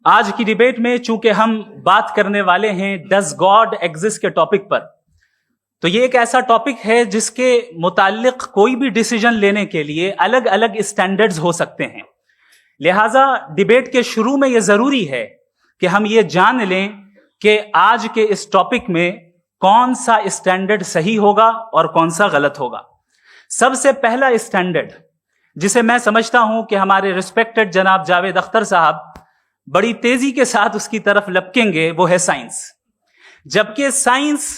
آج کی ڈیبیٹ میں چونکہ ہم بات کرنے والے ہیں ڈز گاڈ ایگزسٹ کے ٹاپک پر، تو یہ ایک ایسا ٹاپک ہے جس کے متعلق کوئی بھی ڈیسیجن لینے کے لیے الگ الگ اسٹینڈرڈز ہو سکتے ہیں. لہٰذا ڈیبیٹ کے شروع میں یہ ضروری ہے کہ ہم یہ جان لیں کہ آج کے اس ٹاپک میں کون سا اسٹینڈرڈ صحیح ہوگا اور کون سا غلط ہوگا. سب سے پہلا اسٹینڈرڈ جسے میں سمجھتا ہوں کہ ہمارے ریسپیکٹڈ جناب جاوید اختر صاحب بڑی تیزی کے ساتھ اس کی طرف لپکیں گے، وہ ہے سائنس. جبکہ سائنس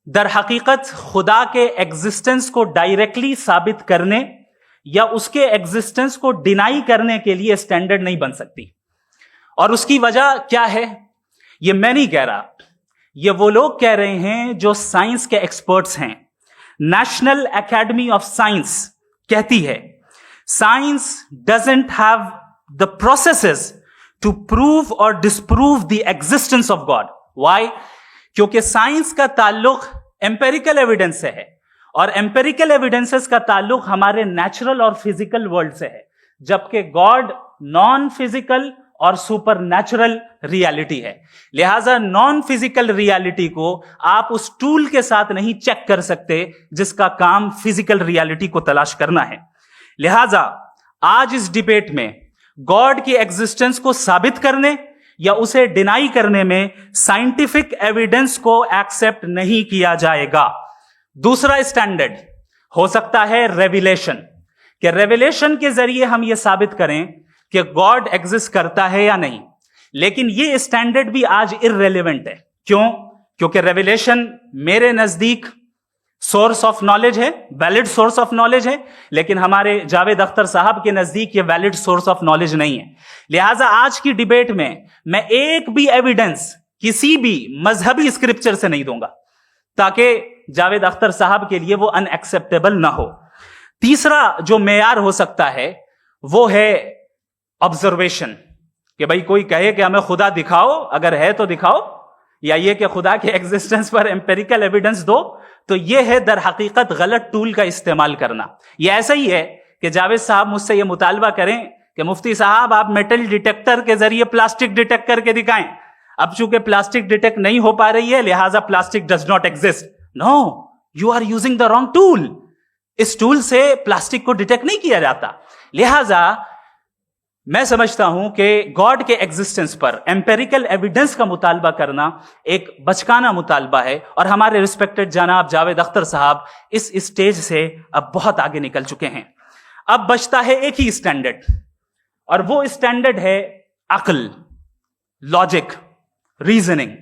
در حقیقت خدا کے ایگزسٹنس کو ڈائریکٹلی ثابت کرنے یا اس کے ایگزسٹنس کو ڈینائی کرنے کے لیے اسٹینڈرڈ نہیں بن سکتی. اور اس کی وجہ کیا ہے؟ یہ میں نہیں کہہ رہا، یہ وہ لوگ کہہ رہے ہیں جو سائنس کے ایکسپرٹس ہیں. نیشنل اکیڈمی آف سائنس کہتی ہے science doesn't have the processes to prove اور disprove the existence of God. Why? کیونکہ سائنس کا تعلق ایمپیریکل ایویڈنس سے ہے، اور ایمپیریکل ایویڈنسز کا تعلق ہمارے نیچرل اور فزیکل ورلڈ سے ہے، جبکہ گاڈ نان فزیکل اور سپر نیچرل ریالٹی ہے. لہذا نان فزیکل ریالٹی کو آپ اس ٹول کے ساتھ نہیں چیک کر سکتے جس کا کام فزیکل ریالٹی کو تلاش کرنا ہے. لہذا آج اس ڈیبیٹ میں گاڈ کی ایگزسٹنس کو ثابت کرنے یا اسے ڈینائی کرنے میں سائنٹیفک ایویڈنس کو ایکسپٹ نہیں کیا جائے گا. دوسرا اسٹینڈرڈ ہو سکتا ہے ریویلیشن، کہ ریویلیشن کے ذریعے ہم یہ ثابت کریں کہ گاڈ ایگزسٹ کرتا ہے یا نہیں. لیکن یہ اسٹینڈرڈ بھی آج ارریلیونٹ ہے. کیوں؟ کیونکہ ریویلیشن میرے نزدیک سورس آف نالج ہے، ویلڈ سورس آف نالج ہے، لیکن ہمارے جاوید اختر صاحب کے نزدیک یہ ویلڈ سورس آف نالج نہیں ہے. لہٰذا آج کی ڈیبیٹ میں ایک بھی ایویڈنس کسی بھی مذہبی اسکرپچر سے نہیں دوں گا تاکہ جاوید اختر صاحب کے لیے وہ ان ایکسپٹیبل نہ ہو. تیسرا جو معیار ہو سکتا ہے وہ ہے آبزرویشن، کہ بھائی کوئی کہے کہ ہمیں خدا دکھاؤ، اگر ہے تو دکھاؤ، یا یہ کہ خدا کے ایگزسٹنس پر ایمپیریکل ایویڈنس دو. تو یہ ہے در حقیقت غلط ٹول کا استعمال کرنا. یہ ایسا ہی ہے کہ جاوید صاحب مجھ سے یہ مطالبہ کریں کہ مفتی صاحب آپ میٹل ڈیٹیکٹر کے ذریعے پلاسٹک ڈیٹیکٹ کر کے دکھائیں. اب چونکہ پلاسٹک ڈیٹیکٹ نہیں ہو پا رہی ہے لہٰذا plastic does not exist. No, you are using the wrong tool. اس ٹول سے پلاسٹک کو ڈیٹیکٹ نہیں کیا جاتا. لہٰذا میں سمجھتا ہوں کہ گاڈ کے ایگزسٹنس پر ایمپیریکل ایویڈنس کا مطالبہ کرنا ایک بچکانہ مطالبہ ہے، اور ہمارے ریسپیکٹڈ جناب جاوید اختر صاحب اس اسٹیج سے اب بہت آگے نکل چکے ہیں. اب بچتا ہے ایک ہی اسٹینڈرڈ، اور وہ اسٹینڈرڈ ہے عقل، لاجک، ریزننگ.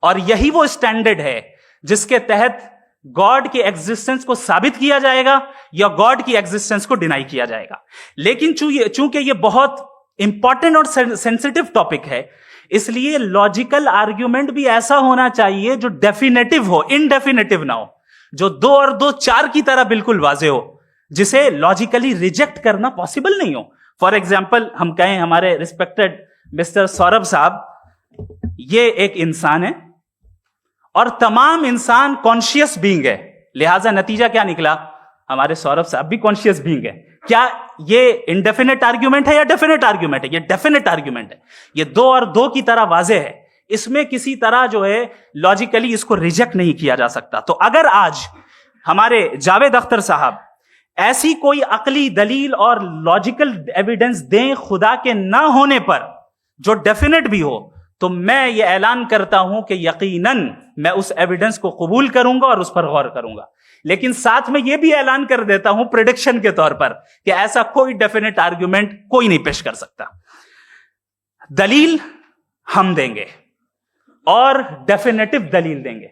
اور یہی وہ اسٹینڈرڈ ہے جس کے تحت گاڈ کی ایگزسٹنس کو ثابت کیا جائے گا یا گاڈ کی ایگزسٹنس کو ڈینائی کیا جائے گا. لیکن چونکہ یہ بہت امپورٹنٹ اور سینسٹیو ٹاپک ہے، اس لیے لاجیکل آرگیومنٹ بھی ایسا ہونا چاہیے جو ڈیفینیٹو ہو، انڈیفینیٹو نہ ہو، جو 2 اور 2 4 کی طرح بالکل واضح ہو، جسے لاجیکلی ریجیکٹ کرنا پاسبل نہیں ہو. فار ایگزامپل ہم کہیں ہمارے ریسپیکٹڈ مسٹر سوربھ صاحب یہ ایک انسان ہے اور تمام انسان کانشیس بینگ ہے، لہٰذا نتیجہ کیا نکلا؟ ہمارے سوربھ صاحب بھی کانشیس بینگ ہے. کیا یہ انڈیفینٹ آرگیومنٹ ہے یا ڈیفینٹ آرگیومنٹ ہے؟ یہ ڈیفینٹ آرگیومنٹ ہے. یہ 2 اور 2 کی طرح واضح ہے، اس میں کسی طرح جو ہے لاجیکلی اس کو ریجیکٹ نہیں کیا جا سکتا. تو اگر آج ہمارے جاوید اختر صاحب ایسی کوئی عقلی دلیل اور لاجیکل ایویڈنس دیں خدا کے نہ ہونے پر جو ڈیفینٹ بھی ہو، تو میں یہ اعلان کرتا ہوں کہ یقیناً میں اس ایویڈنس کو قبول کروں گا اور اس پر غور کروں گا. لیکن ساتھ میں یہ بھی اعلان کر دیتا ہوں پریڈکشن کے طور پر کہ ایسا کوئی ڈیفینٹ آرگیومنٹ کوئی نہیں پیش کر سکتا. دلیل ہم دیں گے اور ڈیفینیٹو دلیل دیں گے،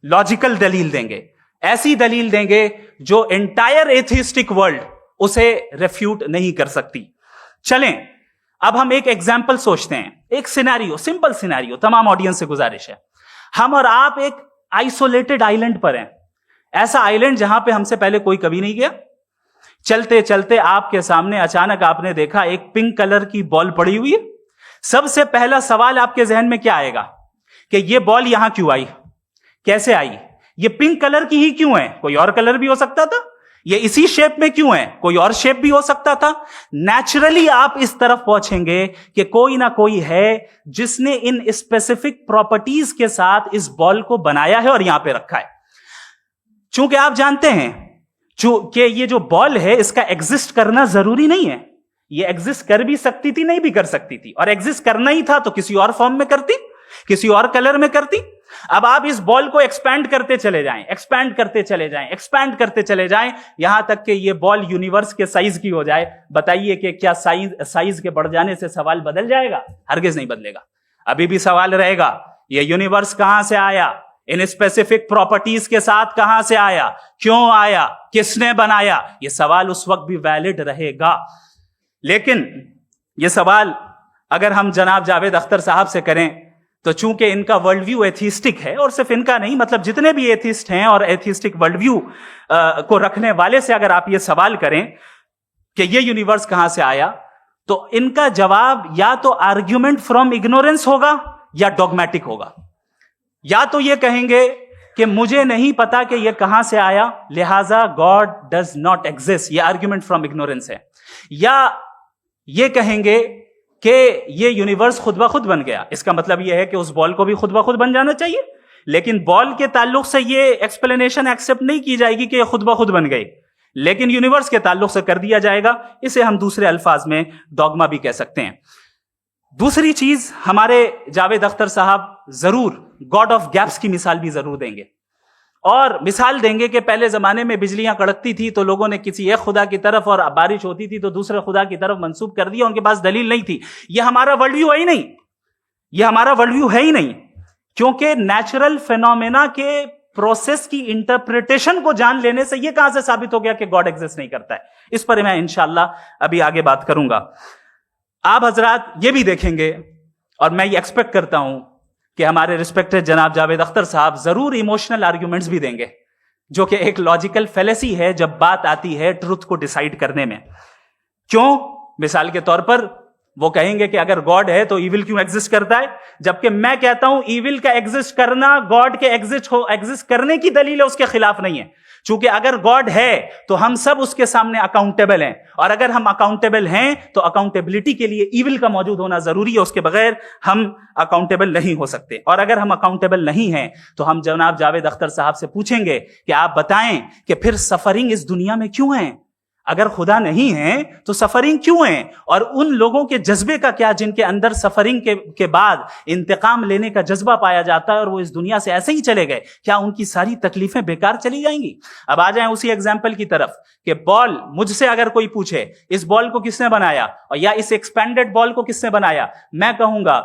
لاجیکل دلیل دیں گے، ایسی دلیل دیں گے جو انٹائر ایتھیسٹک ورلڈ اسے ریفیوٹ نہیں کر سکتی. چلیں اب ہم ایک ایگزامپل سوچتے ہیں، ایک سینیریو، سمپل سینیریو. تمام آڈینس سے گزارش ہے، ہم اور آپ ایک آئسولیٹڈ آئیلینڈ پر ہیں، ایسا آئیلینڈ جہاں پہ ہم سے پہلے کوئی کبھی نہیں گیا. چلتے چلتے آپ کے سامنے اچانک آپ نے دیکھا ایک پنک کلر کی بال پڑی ہوئی ہے. سب سے پہلا سوال آپ کے ذہن میں کیا آئے گا کہ یہ بال یہاں کیوں آئی، کیسے آئی، یہ پنک کلر کی ہی کیوں ہے؟ کوئی اور کلر بھی ہو سکتا تھا. یہ اسی شیپ میں کیوں ہے؟ کوئی اور شیپ بھی ہو سکتا تھا. نیچرلی آپ اس طرف پہنچیں گے کہ کوئی نہ کوئی ہے جس نے ان اسپیسیفک پراپرٹیز کے ساتھ اس بال کو بنایا ہے اور یہاں پہ رکھا ہے. چونکہ آپ جانتے ہیں کہ یہ جو بال ہے اس کا ایگزسٹ کرنا ضروری نہیں ہے. یہ ایگزسٹ کر بھی سکتی تھی, نہیں بھی کر سکتی تھی, اور ایگزسٹ کرنا ہی تھا تو کسی اور فارم میں کرتی, کسی اور کلر میں کرتی. اب آپ اس بال کو ایکسپینڈ کرتے چلے جائیں, ایکسپینڈ کرتے چلے جائیں, ایکسپینڈ کرتے چلے جائیں, یہاں تک کہ یہ بال یونیورس کے سائز کی ہو جائے. بتائیے کہ کیا سائز کے بڑھ جانے سے سوال بدل جائے گا؟ ہرگز نہیں بدلے گا. ابھی بھی سوال رہے گا, یہ یونیورس کہاں سے آیا, ان اسپیسیفک پراپرٹیز کے ساتھ کہاں سے آیا, کیوں آیا, کس نے بنایا؟ یہ سوال اس وقت بھی ویلڈ رہے گا. لیکن یہ سوال اگر ہم جناب جاوید اختر صاحب سے کریں تو چونکہ ان کا ورلڈ ویو ایتھیسٹک ہے, اور صرف ان کا نہیں, مطلب جتنے بھی ایتھیسٹ ہیں اور ایتھیسٹک ورلڈ ویو کو رکھنے والے سے اگر آپ یہ سوال کریں کہ یہ یونیورس کہاں سے آیا, تو ان کا جواب یا تو آرگیومنٹ فرام اگنورینس ہوگا یا ڈوگمیٹک ہوگا. یا تو یہ کہیں گے کہ مجھے نہیں پتا کہ یہ کہاں سے آیا, لہذا گاڈ ڈز ناٹ ایگزسٹ, یہ آرگیومنٹ فرام اگنورینس ہے. یا یہ کہیں گے کہ یہ یونیورس خود بخود بن گیا. اس کا مطلب یہ ہے کہ اس بال کو بھی خود بخود بن جانا چاہیے, لیکن بال کے تعلق سے یہ ایکسپلینیشن ایکسپٹ نہیں کی جائے گی کہ یہ خود بخود بن گئی, لیکن یونیورس کے تعلق سے کر دیا جائے گا. اسے ہم دوسرے الفاظ میں ڈوگما بھی کہہ سکتے ہیں. دوسری چیز, ہمارے جاوید اختر صاحب ضرور گاڈ آف گیپس کی مثال بھی ضرور دیں گے, اور مثال دیں گے کہ پہلے زمانے میں بجلیاں کڑکتی تھی تو لوگوں نے کسی ایک خدا کی طرف, اور بارش ہوتی تھی تو دوسرے خدا کی طرف منسوب کر دیا, ان کے پاس دلیل نہیں تھی. یہ ہمارا ورلڈ ویو ہے ہی نہیں, یہ ہمارا ورلڈ ویو ہے ہی نہیں, کیونکہ نیچرل فینومینا کے پروسیس کی انٹرپریٹیشن کو جان لینے سے یہ کہاں سے ثابت ہو گیا کہ گاڈ ایگزسٹ نہیں کرتا ہے. اس پر میں انشاءاللہ ابھی آگے بات کروں گا. آپ حضرات یہ بھی دیکھیں گے, اور میں یہ ایکسپیکٹ کرتا ہوں کہ ہمارے ریسپیکٹڈ جناب جاوید اختر صاحب ضرور ایموشنل آرگیومنٹس بھی دیں گے, جو کہ ایک لاجیکل فیلیسی ہے جب بات آتی ہے ٹروتھ کو ڈیسائیڈ کرنے میں. کیوں؟ مثال کے طور پر وہ کہیں گے کہ اگر گاڈ ہے تو ایول کیوں ایگزسٹ کرتا ہے, جبکہ میں کہتا ہوں ایول کا ایگزسٹ کرنا گاڈ کے ایگزسٹ کرنے کی دلیل ہے, اس کے خلاف نہیں ہے. چونکہ اگر گاڈ ہے تو ہم سب اس کے سامنے اکاؤنٹیبل ہیں, اور اگر ہم اکاؤنٹیبل ہیں تو اکاؤنٹیبلٹی کے لیے ایول کا موجود ہونا ضروری ہے, اس کے بغیر ہم اکاؤنٹیبل نہیں ہو سکتے. اور اگر ہم اکاؤنٹیبل نہیں ہیں تو ہم جناب جاوید اختر صاحب سے پوچھیں گے کہ آپ بتائیں کہ پھر سفرنگ اس دنیا میں کیوں ہے؟ اگر خدا نہیں ہے تو سفرنگ کیوں ہے؟ اور ان لوگوں کے جذبے کا کیا جن کے اندر سفرنگ کے بعد انتقام لینے کا جذبہ پایا جاتا ہے اور وہ اس دنیا سے ایسے ہی چلے گئے, کیا ان کی ساری تکلیفیں بیکار چلی جائیں گی؟ اب آ جائیں اسی ایگزامپل کی طرف کہ بال, مجھ سے اگر کوئی پوچھے اس بال کو کس نے بنایا, اور یا اس ایکسپینڈڈ بال کو کس نے بنایا, میں کہوں گا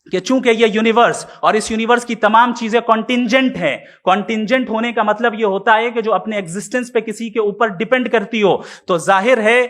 کہ چونکہ یہ یونیورس اور اس یونیورس کی تمام چیزیں کانٹینجنٹ ہیں. کانٹینجنٹ ہونے کا مطلب یہ ہوتا ہے کہ جو اپنے ایگزسٹنس پہ کسی کے اوپر ڈیپینڈ کرتی ہو, تو ظاہر ہے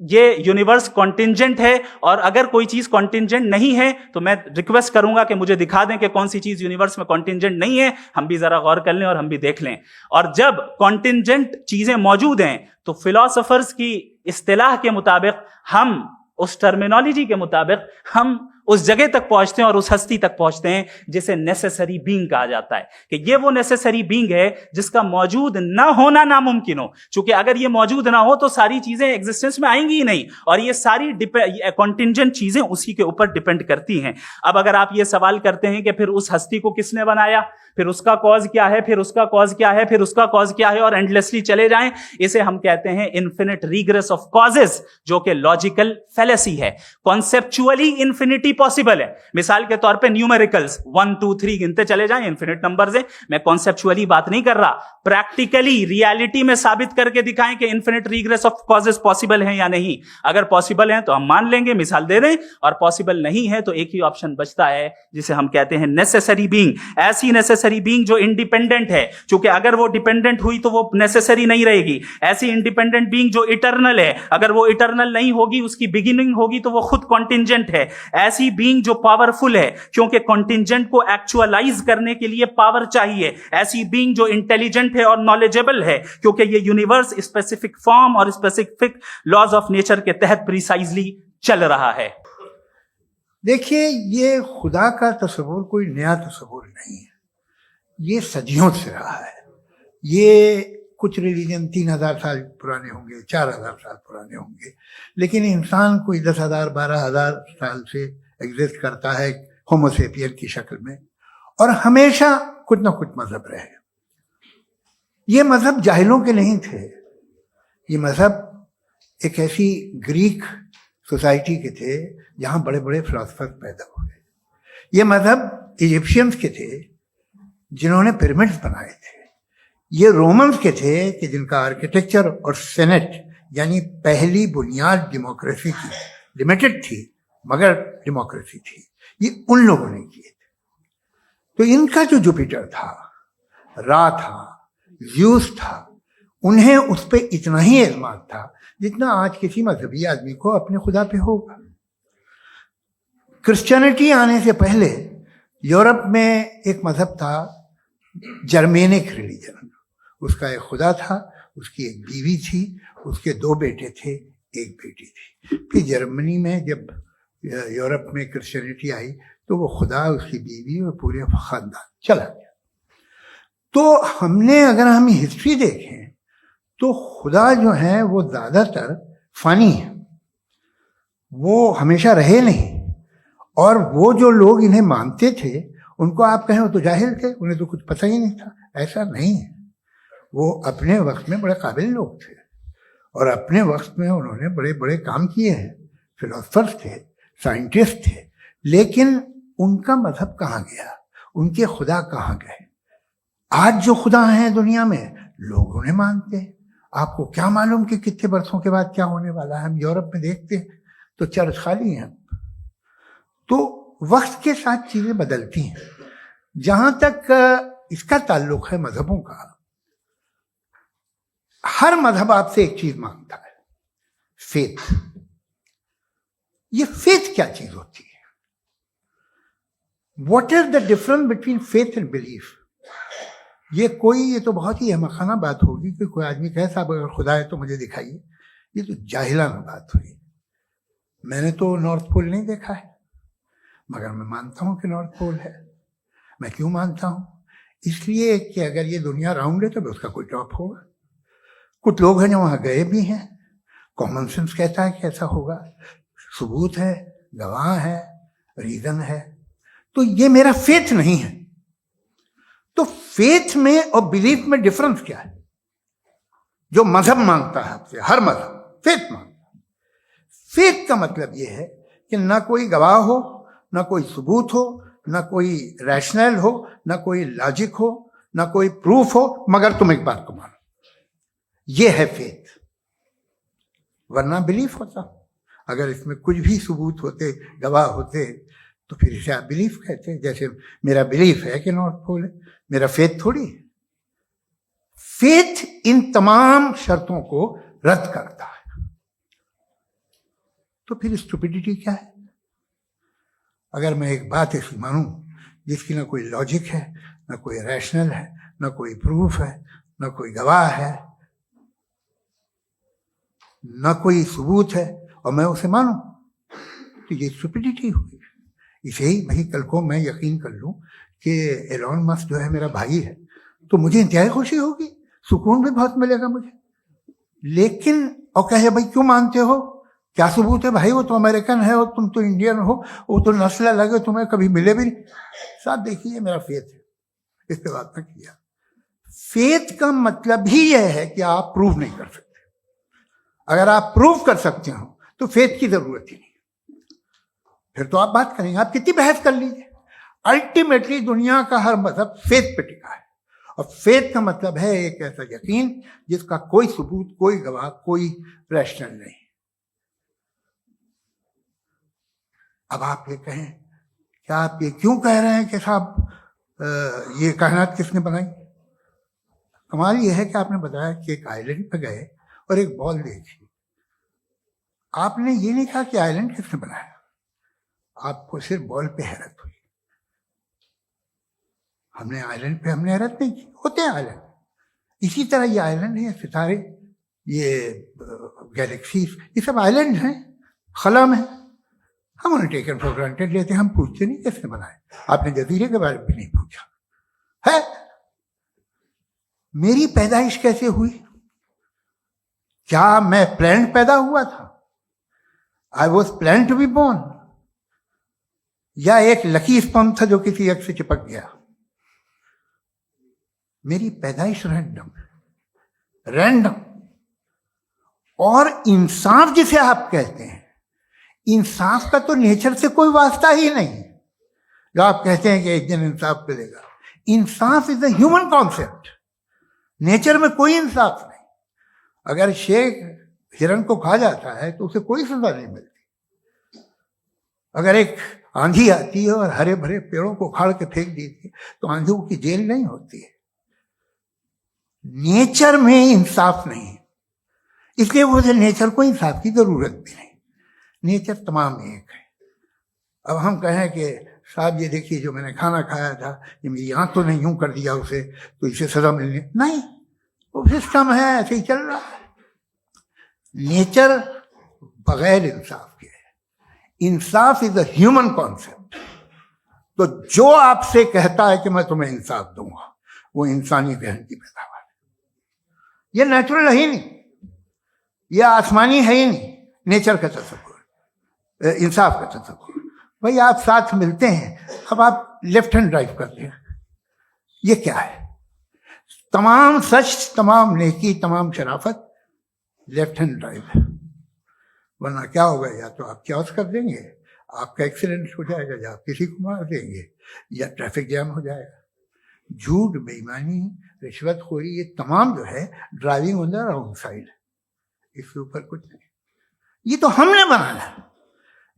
یہ یونیورس کانٹینجنٹ ہے. اور اگر کوئی چیز کانٹینجنٹ نہیں ہے تو میں ریکویسٹ کروں گا کہ مجھے دکھا دیں کہ کون سی چیز یونیورس میں کانٹینجنٹ نہیں ہے, ہم بھی ذرا غور کر لیں اور ہم بھی دیکھ لیں. اور جب کانٹینجنٹ چیزیں موجود ہیں تو فلاسفرز کی اصطلاح کے مطابق, ہم اس ٹرمینالوجی کے مطابق ہم اس جگہ تک پہنچتے ہیں اور اس ہستی تک پہنچتے ہیں جسے نیسیسری بینگ کہا جاتا ہے, کہ یہ وہ نیسیسری بینگ ہے جس کا موجود نہ ہونا ناممکن ہو. چونکہ اگر یہ موجود نہ ہو تو ساری چیزیں ایگزسٹنس میں آئیں گی ہی نہیں, اور یہ ساری کانٹینجنٹ چیزیں اسی کے اوپر ڈیپینڈ کرتی ہیں. اب اگر آپ یہ سوال کرتے ہیں کہ پھر اس ہستی کو کس نے بنایا, پھر اس کا کاز کیا ہے, پھر اس کا کاز کیا ہے, پھر اس کا کاز کیا ہے, اور اینڈلیسلی چلے جائیں, اسے ہم کہتے ہیں انفینٹ ریگریس آف کازز, جو کہ لاجیکل فیلیسی ہے. کانسیپچولی انفینٹی پاسبل ہے. مثال کے طور پہ نیومیریکلز 1 2 3 گنتے چلے جائیں, انفینٹ نمبرز ہیں. میں کانسیپچولی بات نہیں کر رہا, پریکٹیکلی ریالٹی میں ثابت کر کے دکھائیں کہ infinite regress of causes possible ہیں یا نہیں. اگر پاسبل ہیں تو ہم مان لیں گے, مثال دے دیں, اور پاسبل نہیں ہے تو ایک ہی آپشن بچتا ہے جسے ہم کہتے ہیں نیسیسری بینگ. ایسی نیسیسری بینگ جو انڈیپینڈنٹ ہے, چونکہ اگر وہ ڈیپینڈنٹ ہوئی تو وہ نیسیسری نہیں رہے گی. ایسی انڈیپینڈنٹ بینگ جو اٹرنل ہے, اگر وہ اٹرنل نہیں ہوگی, اس کی بگننگ ہوگی تو وہ خود کانٹینجنٹ ہے. ایسی بینگ جو پاورفل ہے, کیونکہ کانٹینجنٹ کو ایکچوالائز کرنے کے لیے پاور چاہیے. ایسی بینگ جو انٹیلیجنٹ ہے اور نالجبل ہے, کیونکہ یہ یونیورس اسپیسیفک فارم اور اسپیسیفک لاز آف نیچر کے تحت پریسائزلی چل رہا ہے. دیکھیے, یہ خدا کا تصور کوئی نیا تصور نہیں ہے, یہ صدیوں سے رہا ہے. یہ کچھ ریلیجن 3000 سال پرانے ہوں گے، 4000 سال پرانے ہوں گے، لیکن انسان کوئی 10,000 12,000 سال سے ایگزسٹ کرتا ہے ہومو سیپین کی شکل میں، اور ہمیشہ کچھ نہ کچھ مذہب رہے۔ یہ مذہب جاہلوں کے نہیں تھے، یہ مذہب ایک ایسی گریک سوسائٹی کے تھے جہاں بڑے بڑے فلاسفر پیدا ہوئے۔ یہ مذہب ایجپشینس کے تھے جنہوں نے پیرامڈز بنائے تھے۔ یہ رومنز کے تھے کہ جن کا آرکیٹیکچر اور سینٹ یعنی پہلی بنیاد ڈیموکریسی کی، لمیٹڈ تھی مگر ڈیموکریسی تھی، یہ ان لوگوں نے کیے تھے۔ تو ان کا جو جوپیٹر تھا، را تھا، زیوس تھا، انہیں اس پہ اتنا ہی اعتماد تھا جتنا آج کسی مذہبی آدمی کو اپنے خدا پہ ہوگا۔ کرسچینٹی آنے سے پہلے یورپ میں ایک مذہب تھا جرمینک ریلیجن، اس کا ایک خدا تھا، اس کی ایک بیوی تھی، اس کے 2 بیٹے تھے، ایک بیٹی تھی۔ پھر جرمنی میں جب یورپ میں کرسچینٹی آئی تو وہ خدا، اس کی بیوی اور پورے خاندان چلا گیا۔ تو اگر ہم ہسٹری دیکھیں تو خدا جو ہیں وہ زیادہ تر فانی ہیں، وہ ہمیشہ رہے نہیں، اور وہ جو لوگ انہیں مانتے تھے ان کو آپ کہیں وہ تو جاہل تھے، انہیں تو کچھ پتہ ہی نہیں تھا۔ ایسا نہیں ہے، وہ اپنے وقت میں بڑے قابل لوگ تھے اور اپنے وقت میں انہوں نے بڑے بڑے کام کیے ہیں، فلاسفرز تھے، سائنٹسٹ تھے، لیکن ان کا مذہب کہاں گیا، ان کے خدا کہاں گئے؟ آج جو خدا ہیں دنیا میں لوگ انہیں مانتے ہیں، آپ کو کیا معلوم کہ کتنے برسوں کے بعد کیا ہونے والا ہے؟ ہم یورپ میں دیکھتے ہیں تو چرچ خالی ہیں۔ تو وقت کے ساتھ چیزیں بدلتی ہیں۔ جہاں تک اس کا تعلق ہے مذہبوں کا، ہر مذہب آپ سے ایک چیز مانگتا ہے، فیتھ۔ یہ فیتھ کیا چیز ہوتی ہے؟ What is the difference between faith and belief? یہ تو بہت ہی احمقانہ بات ہوگی کہ کوئی آدمی کہے صاحب اگر خدا ہے تو مجھے دکھائیے، یہ تو جاہلانہ بات ہوئی۔ میں نے تو نارتھ پول نہیں دیکھا ہے مگر میں مانتا ہوں کہ نارتھ پول ہے۔ میں کیوں مانتا ہوں؟ اس لیے کہ اگر یہ دنیا راؤنڈ ہے تو اس کا کوئی ٹاپ ہوگا۔ کچھ لوگ ہیں جو وہاں گئے بھی ہیں، کامن سینس کہتا ہے کہ ایسا ہوگا، ثبوت ہے، گواہ ہے، ریزن ہے۔ تو یہ میرا فیتھ نہیں ہے۔ تو فیتھ میں اور بلیف میں ڈفرنس کیا ہے؟ جو مذہب مانگتا ہے آپ سے، ہر مذہب فیتھ مانگتا ہے۔ فیتھ کا مطلب یہ ہے کہ نہ کوئی گواہ ہو، نہ کوئی ثبوت ہو، نہ کوئی ریشنل ہو، نہ کوئی لاجک ہو، نہ کوئی پروف ہو، مگر تم ایک بات کو مانو۔ یہ ہے فیتھ۔ ورنہ بلیف ہوتا، اگر اس میں کچھ بھی ثبوت ہوتے، گواہ ہوتے، تو پھر اسے آپ بلیف کہتے ہیں۔ جیسے میرا بلیف ہے کہ نارتھ پول ہے، میرا فیتھ تھوڑی ہے۔ فیتھ ان تمام شرطوں کو رد کرتا ہے۔ تو پھر اسٹوپیڈیٹی کیا ہے؟ اگر میں ایک بات ایسی مانوں جس کی نہ کوئی لاجک ہے، نہ کوئی ریشنل ہے، نہ کوئی پروف ہے، نہ کوئی گواہ ہے، نہ کوئی ثبوت ہے، اور میں اسے مانوں، تو یہ اسٹوپیڈیٹی ہوئی۔ اسے ہی بھائی کل کو میں یقین کر لوں کہ ایلون مسک جو ہے میرا بھائی ہے تو مجھے انتہائی خوشی ہوگی، سکون بھی بہت ملے گا مجھے۔ لیکن اور کہے بھائی کیوں مانتے ہو، کیا ثبوت ہے؟ بھائی وہ تو امریکن ہے اور تم تو انڈین ہو، وہ تو نسل الگ ہے، تمہیں کبھی ملے بھی نہیں۔ صاحب دیکھیے میرا فیتھ ہے، اس پہ بات نہ کیا۔ فیتھ کا مطلب ہی یہ ہے کہ آپ پروو نہیں کر سکتے۔ اگر آپ پروو کر سکتے ہو تو فیتھ کی ضرورت ہی نہیں، پھر تو آپ بات کریں گے، آپ کتنی بحث کر لیجیے۔ الٹیمیٹلی دنیا کا ہر مذہب فیتھ پہ ٹکا ہے، اور فیتھ کا مطلب ہے ایک ایسا یقین جس کا کوئی ثبوت، کوئی گواہ، کوئی ریشنل نہیں۔ اب آپ یہ کہیں کیا آپ یہ کیوں کہہ رہے ہیں کہ صاحب یہ کائنات کس نے بنائی؟ کمال یہ ہے کہ آپ نے بتایا کہ ایک آئلینڈ پہ گئے اور ایک بال دیکھی۔ آپ نے یہ نہیں کہا کہ آئلینڈ کس نے بنایا، آپ کو صرف بال پہ حیرت ہوئی۔ ہم نے آئلینڈ پہ حیرت نہیں کی، ہوتے ہیں آئلینڈ۔ اسی طرح یہ آئلینڈ ہے، ستارے، یہ گیلیکسیز، یہ سب آئلینڈ ہیں خلا میں۔ ہم انہیں ٹیکن فور گرانٹیڈ لیتے ہیں، ہم پوچھتے نہیں کس نے بنائے۔ آپ نے جزیرے کے بارے میں بھی نہیں پوچھا ہے۔ میری پیدائش کیسے ہوئی؟ کیا میں پلانڈ پیدا ہوا تھا؟ I was plan to be born, یا ایک لکی اسپرم تھا جو کسی ایگ سے چپک گیا؟ میری پیدائش رینڈم. اور انصاف جسے آپ کہتے ہیں، انصاف کا تو نیچر سے کوئی واسطہ ہی نہیں. جو آپ کہتے ہیں کہ ایک دن انصاف ملے گا، انصاف از اے ہیومن کانسیپٹ. نیچر میں کوئی انصاف نہیں. اگر شیر ہرن کو کھا جاتا ہے تو اسے کوئی سزا نہیں ملتی. اگر ایک آندھی آتی ہے اور ہرے بھرے پیڑوں کو اکھاڑ کے پھینک دیتی ہے تو آندھیوں کی جیل نہیں ہوتی ہے. نیچر میں انصاف نہیں، اس لیے وہ نیچر کو انصاف کی ضرورت بھی نہیں. نیچر تمام ایک ہے. اب ہم کہیں کہ صاحب یہ دیکھیے جو میں نے کھانا کھایا تھا یہ میری آنکھ تو نہیں یوں کر دیا اسے تو اسے سزا ملنی نہیں. وہ سسٹم ہے، ایسے ہی چل رہا ہے. نیچر بغیر انصاف کے ہے. انصاف از اے ہیومن کانسیپٹ. تو جو آپ سے کہتا ہے کہ میں تمہیں انصاف دوں گا وہ انسانی ذہن کی پیداوار ہے. یہ نیچرل ہے ہی نہیں، یہ آسمانی ہے ہی نہیں. نیچر کا تصور، انصاف کا تصور. بھائی آپ ساتھ ملتے ہیں، اب آپ لیفٹ ہینڈ ڈرائیو کرتے ہیں، یہ کیا ہے؟ تمام سچ، تمام نیکی، تمام شرافت لیفٹ ہینڈ ڈرائیو ہے. ورنہ کیا ہوگا؟ یا تو آپ کیوس کر دیں گے، آپ کا ایکسیڈنٹ ہو جائے گا، یا آپ کسی کو مار دیں گے، یا ٹریفک جام ہو جائے گا. جھوٹ، بے ایمانی، رشوت خوری، یہ تمام جو ہے driving on the wrong side. اس کے اوپر کچھ نہیں. یہ تو ہم نے بنایا،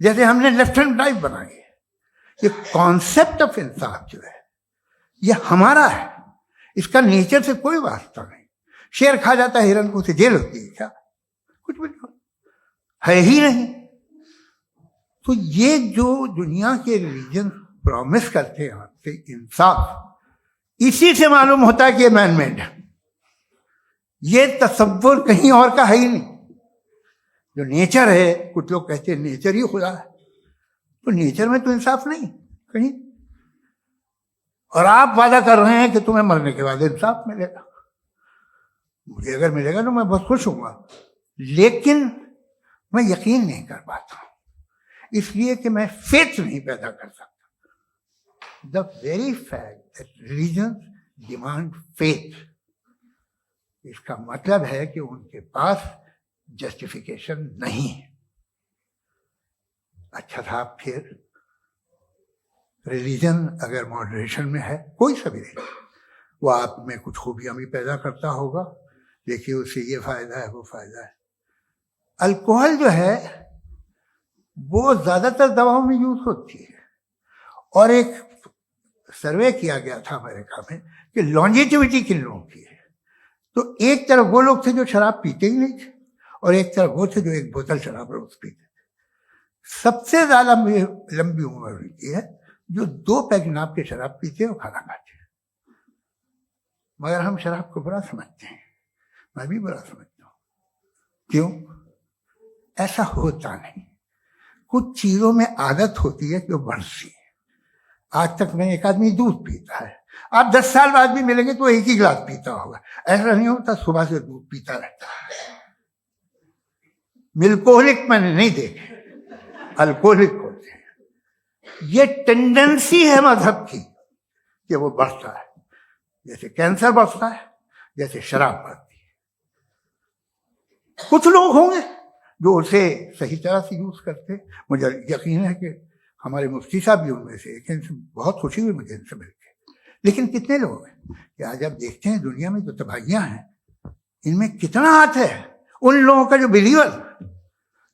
جیسے ہم نے لیفٹ ہینڈ ڈرائیو بنائی ہے. یہ کانسیپٹ آف انصاف جو ہے یہ ہمارا ہے، اس کا نیچر سے کوئی واسطہ نہیں. شیر کھا جاتا ہے ہرن کو، اسے جیل ہوتی ہے کیا؟ کچھ بھی نہیں، ہے ہی نہیں. تو یہ جو دنیا کے ریلیجن پرومس کرتے ہیں آپ سے انصاف، اسی سے معلوم ہوتا ہے کہ یہ مین میڈ ہے. یہ تصور کہیں اور کا ہے ہی نہیں. جو نیچر ہے، کچھ لوگ کہتے ہیں نیچر ہی خدا ہے، تو نیچر میں تو انصاف نہیں کہیں. اور آپ وعدہ کر رہے ہیں کہ تمہیں مرنے کے بعد انصاف ملے گا. مجھے اگر ملے گا تو میں بہت خوش ہوں گا، لیکن میں یقین نہیں کر پاتا ہوں، اس لیے کہ میں فیتھ نہیں پیدا کر سکتا. The very fact that religions demand faith, اس کا مطلب ہے کہ ان کے پاس جسٹیفیکیشن نہیں ہے. اچھا صاحب، پھر ریلیجن اگر ماڈریشن میں ہے، کوئی سا بھی نہیں، وہ آپ میں کچھ خوبیاں بھی پیدا کرتا ہوگا. دیکھیے اس سے یہ فائدہ ہے، وہ فائدہ ہے. الکوہل جو ہے وہ زیادہ تر دواؤں میں یوز ہوتی ہے. اور ایک سروے کیا گیا تھا امریکہ میں کہ لانجیٹیوٹی کن لوگوں کی ہے. تو ایک طرف وہ لوگ تھے جو شراب پیتے ہی نہیں تھے، اور ایک طرف وہ تھے جو ایک بوتل شراب روز پیتے تھے. سب سے زیادہ لمبی عمر ہوتی ہے جو 2 پیگ ناب کے شراب پیتے اور کھانا کھاتے ہیں. مگر ہم شراب کو برا سمجھتے ہیں، میں بھی برا سمجھتا ہوں. کیوں؟ ایسا ہوتا نہیں. کچھ چیزوں میں عادت ہوتی ہے کہ وہ بڑھتی ہے. آج تک میں ایک آدمی دودھ پیتا ہے، آپ 10 سال بعد بھی ملیں گے تو ایک ہی گلاس پیتا ہوگا. ایسا نہیں ہوتا، صبح سے دودھ پیتا رہتا ہے. ملکوہلک میں نے نہیں دیکھے، الکوہلک ہوتے ہیں. یہ ٹینڈنسی ہے مذہب کی کہ وہ بڑھتا ہے، جیسے کینسر بڑھتا ہے، جیسے شراب بڑھتی ہے. کچھ لوگ ہوں گے جو اسے صحیح طرح سے یوز کرتے. مجھے یقین ہے کہ ہمارے مفتی صاحب بھی ان میں سے ایک، ان سے بہت خوشی ہوئی مجھے ان سے مل کے. لیکن کتنے لوگ ہیں کہ آج آپ دیکھتے ہیں دنیا میں جو تباہیاں ہیں، ان میں کتنا ہاتھ ہے ان لوگوں کا جو بلیور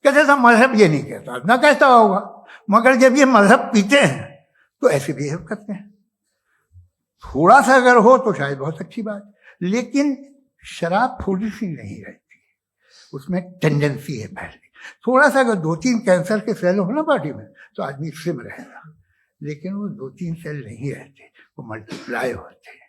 کہتے تھا مذہب یہ نہیں کہتا، نہ کہتا ہوگا، مگر جب یہ مذہب پیتے ہیں تو ایسے بہیو کرتے ہیں. تھوڑا سا اگر ہو تو شاید بہت اچھی بات، لیکن شراب تھوڑی سی نہیں رہتی، اس میں ٹینڈنسی ہے پہلے. تھوڑا سا اگر 2-3 کینسر کے سیل ہو نا باڈی میں تو آدمی اس میں رہے گا، لیکن وہ 2-3 سیل نہیں رہتے، وہ ملٹیپلائی ہوتے ہیں.